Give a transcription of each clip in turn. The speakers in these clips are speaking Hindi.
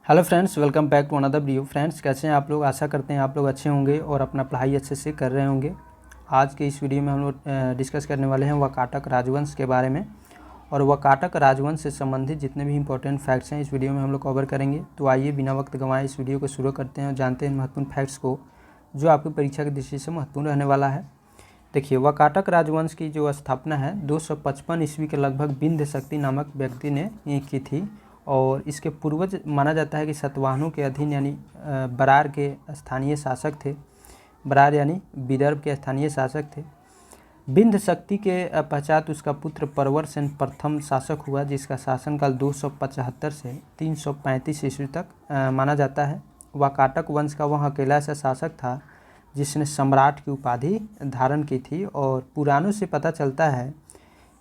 Hello friends, welcome back to another video. Friends, कैसे हैं आप लोग? आशा करते हैं आप लोग अच्छे होंगे और अपना पढ़ाई अच्छे से कर रहे होंगे। आज के इस वीडियो में हम लोग डिस्कस करने वाले हैं वाकाटक राजवंश के बारे में, और वाकाटक राजवंश से संबंधित जितने भी इंपॉर्टेंट फैक्ट्स हैं इस वीडियो में हम लोग कवर करेंगे। तो आइए बिना वक्त गंवाए इस वीडियो को शुरू करते हैं और जानते हैं महत्वपूर्ण फैक्ट्स को जो आपकी परीक्षा की दृष्टि से महत्वपूर्ण रहने वाला है। देखिए, वाकाटक राजवंश की जो स्थापना है 255 ईस्वी के लगभग विंध्य शक्ति नामक व्यक्ति ने की थी, और इसके पूर्वज माना जाता है कि सातवाहनों के अधीन यानी बरार के स्थानीय शासक थे। बरार यानी विदर्भ के स्थानीय शासक थे। विंध्य शक्ति के पश्चात उसका पुत्र परवरसेन प्रथम शासक हुआ, जिसका शासनकाल 275 से 335 ईस्वी तक माना जाता है। वाकाटक वंश का वह अकेला ऐसा शासक था जिसने सम्राट की उपाधि धारण की थी, और पुराणों से पता चलता है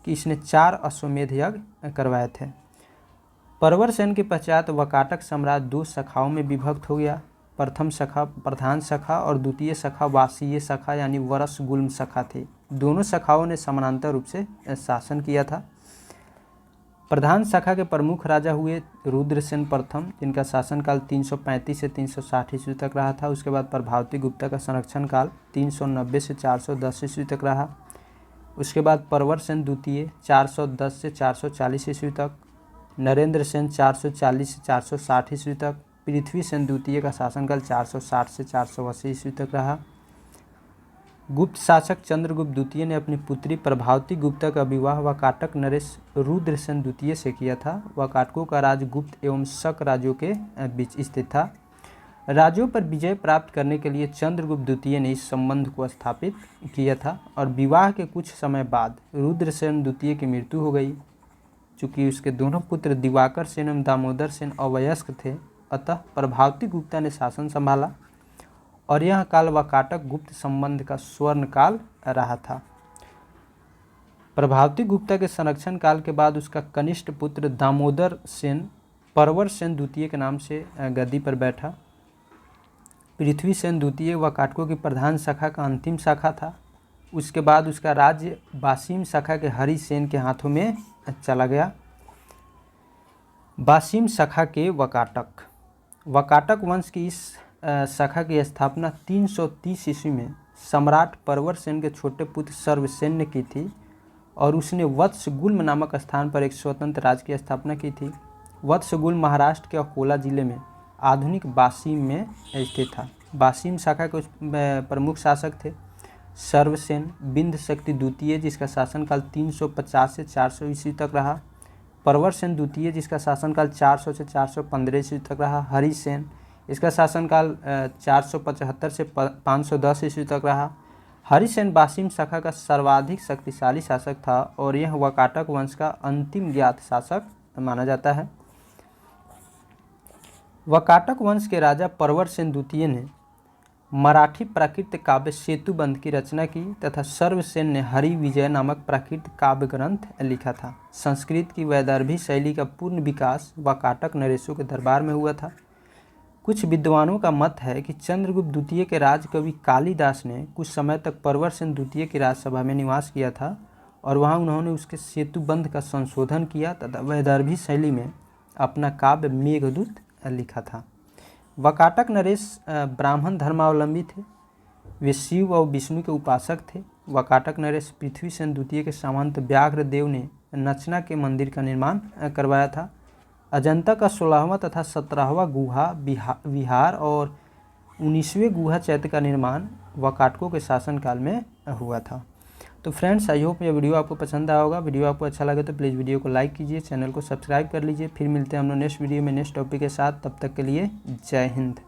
कि इसने 4 अश्वमेध यज्ञ करवाए थे। परवरसेन के पश्चात वाकाटक साम्राज्य 2 शाखाओं में विभक्त हो गया। प्रथम शाखा प्रधान शाखा और द्वितीय शाखा वासीय शाखा यानी वरस गुल्म शाखा थी। दोनों शाखाओं ने समानांतर रूप से शासन किया था। प्रधान शाखा के प्रमुख राजा हुए रुद्रसेन प्रथम, जिनका शासनकाल 335 से 360 ईस्वी तक रहा था। उसके बाद प्रभावती गुप्ता का संरक्षण काल 390 से 410 ईस्वी तक रहा। उसके बाद परवरसेन द्वितीय 410 से 440 ईस्वी तक। नरेंद्र सेन 440 से 460 ईस्वी तक। पृथ्वी सेन द्वितीय का शासनकाल 460 से 480 ईस्वी तक रहा। गुप्त शासक चंद्रगुप्त द्वितीय ने अपनी पुत्री प्रभावती गुप्ता का विवाह वाकाटक नरेश रुद्रसेन द्वितीय से किया था। वाकाटकों का राज गुप्त एवं शक राज्यों के बीच स्थित था। राज्यों पर विजय प्राप्त करने के लिए चंद्रगुप्त द्वितीय ने इस संबंध को स्थापित किया था, और विवाह के कुछ समय बाद रुद्रसेन द्वितीय की मृत्यु हो गई। चूँकि उसके दोनों पुत्र दिवाकर सेन एवं दामोदर सेन अवयस्क थे, अतः प्रभावती गुप्ता ने शासन संभाला, और यह काल वाकाटक गुप्त संबंध का स्वर्ण काल रहा था। प्रभावती गुप्ता के संरक्षण काल के बाद उसका कनिष्ठ पुत्र दामोदर सेन परवरसेन द्वितीय के नाम से गद्दी पर बैठा। पृथ्वी सेन द्वितीय वाकाटकों की प्रधान शाखा का अंतिम शाखा था। उसके बाद उसका राज्य बासीम शाखा के हरि सेन के हाथों में चला गया। बासीम शाखा के वाकाटक वंश की इस शाखा की स्थापना 330 ईस्वी में सम्राट परवरसेन के छोटे पुत्र सर्वसेन ने की थी, और उसने वत्सगुल्म नामक स्थान पर एक स्वतंत्र राज्य की स्थापना की थी। वत्सगुल्म महाराष्ट्र के अकोला जिले में आधुनिक बासीम में स्थित था। बासीम शाखा के प्रमुख शासक थे सर्वसेन विंध्य शक्ति द्वितीय, जिसका शासनकाल 350 से 400 ईस्वी तक रहा। परवरसेन द्वितीय, जिसका शासनकाल 400 से 415 ईस्वी तक रहा। हरिसेन, इसका शासनकाल 475 से 510 ईस्वी तक रहा। हरिसेन बासीम शाखा का सर्वाधिक शक्तिशाली शासक था, और यह वाकाटक वंश का अंतिम ज्ञात शासक माना जाता है। वाकाटक वंश के राजा परवरसेन द्वितीय ने मराठी प्राकृत काव्य सेतुबंध की रचना की, तथा सर्वसेन ने हरि विजय नामक प्राकृत काव्य ग्रंथ लिखा था। संस्कृत की वैदर्भी शैली का पूर्ण विकास वाकाटक नरेशों के दरबार में हुआ था। कुछ विद्वानों का मत है कि चंद्रगुप्त द्वितीय के राजकवि कालिदास ने कुछ समय तक परवरसेन द्वितीय की राजसभा में निवास किया था, और वहां उन्होंने उसके सेतुबंध का संशोधन किया तथा वैदर्भी शैली में अपना काव्य मेघदूत लिखा था। वाकाटक नरेश ब्राह्मण धर्मावलंबी थे। वे शिव और विष्णु के उपासक थे। वाकाटक नरेश पृथ्वी सेन द्वितीय के सामंत व्याघ्रदेव ने नचना के मंदिर का निर्माण करवाया था। अजंता का 16वां तथा 17वां गुहा विहार और 19वें गुहा चैत्य का निर्माण वाकाटकों के शासनकाल में हुआ था। तो फ्रेंड्स, आई होप ये वीडियो आपको पसंद आया होगा। वीडियो आपको अच्छा लगे तो प्लीज़ वीडियो को लाइक कीजिए, चैनल को सब्सक्राइब कर लीजिए। फिर मिलते हैं हम लोग नेक्स्ट वीडियो में नेक्स्ट टॉपिक के साथ। तब तक के लिए जय हिंद।